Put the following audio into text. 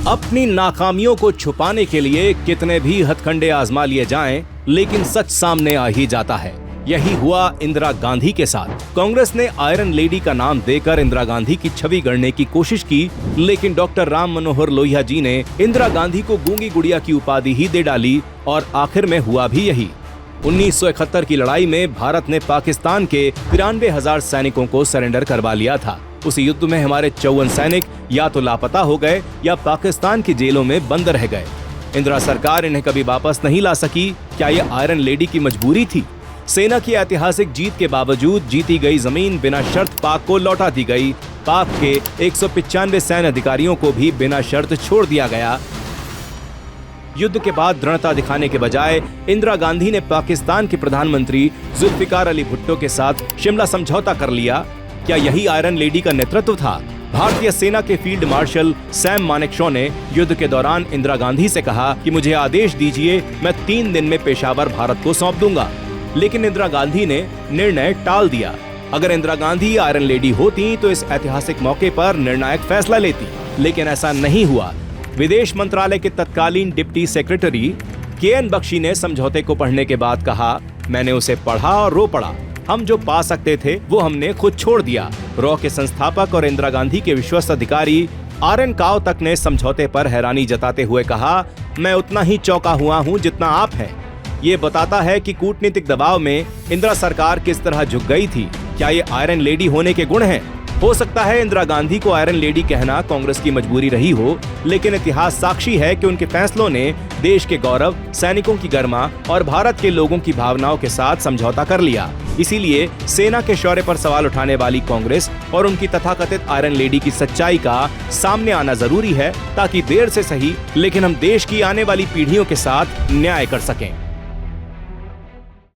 अपनी नाकामियों को छुपाने के लिए कितने भी हथकंडे आजमा लिए जाएं, लेकिन सच सामने आ ही जाता है। यही हुआ इंदिरा गांधी के साथ। कांग्रेस ने आयरन लेडी का नाम देकर इंदिरा गांधी की छवि गढ़ने की कोशिश की, लेकिन डॉक्टर राम मनोहर लोहिया जी ने इंदिरा गांधी को गूंगी गुड़िया की उपाधि ही दे डाली और आखिर में हुआ भी यही। 1971 की लड़ाई में भारत ने पाकिस्तान के 93,000 सैनिकों को सरेंडर करवा लिया था। उस युद्ध में हमारे 54 सैनिक या तो लापता हो गए या पाकिस्तान की जेलों में बंद रह गए। इंदिरा सरकार इन्हें कभी वापस नहीं ला सकी। क्या ये आयरन लेडी की मजबूरी थी? सेना की ऐतिहासिक जीत के बावजूद जीती गई जमीन बिना शर्त पाक को लौटा दी गई। पाक के 195 सैन्य अधिकारियों को भी बिना शर्त छोड़ दिया गया। युद्ध के बाद दृढ़ता दिखाने के बजाय इंदिरा गांधी ने पाकिस्तान के प्रधानमंत्री जुल्फिकार अली भुट्टो के साथ शिमला समझौता कर लिया। क्या यही आयरन लेडी का नेतृत्व था? भारतीय सेना के फील्ड मार्शल सैम मानेकशॉ ने युद्ध के दौरान इंदिरा गांधी से कहा कि मुझे आदेश दीजिए, मैं 3 दिन में पेशावर भारत को सौंप दूंगा। लेकिन इंदिरा गांधी ने निर्णय टाल दिया। अगर इंदिरा गांधी आयरन लेडी होती तो इस ऐतिहासिक मौके पर निर्णायक फैसला लेती, लेकिन ऐसा नहीं हुआ। विदेश मंत्रालय के तत्कालीन डिप्टी सेक्रेटरी के.एन. बख्शी ने समझौते को पढ़ने के बाद कहा, मैंने उसे पढ़ा और रो पड़ा। हम जो पा सकते थे वो हमने खुद छोड़ दिया। रॉ के संस्थापक और इंदिरा गांधी के विश्वस्त अधिकारी आर.एन. काव तक ने समझौते पर हैरानी जताते हुए कहा, मैं उतना ही चौंका हुआ हूं जितना आप हैं। ये बताता है कि कूटनीतिक दबाव में इंदिरा सरकार किस तरह झुक गई थी। क्या ये आयरन लेडी होने के गुण हैं? हो सकता है इंदिरा गांधी को आयरन लेडी कहना कांग्रेस की मजबूरी रही हो, लेकिन इतिहास साक्षी है कि उनके फैसलों ने देश के गौरव, सैनिकों की गरिमा और भारत के लोगों की भावनाओं के साथ समझौता कर लिया। इसीलिए सेना के शौर्य पर सवाल उठाने वाली कांग्रेस और उनकी तथाकथित आयरन लेडी की सच्चाई का सामने आना जरूरी है, ताकि देर से सही लेकिन हम देश की आने वाली पीढ़ियों के साथ न्याय कर सकें।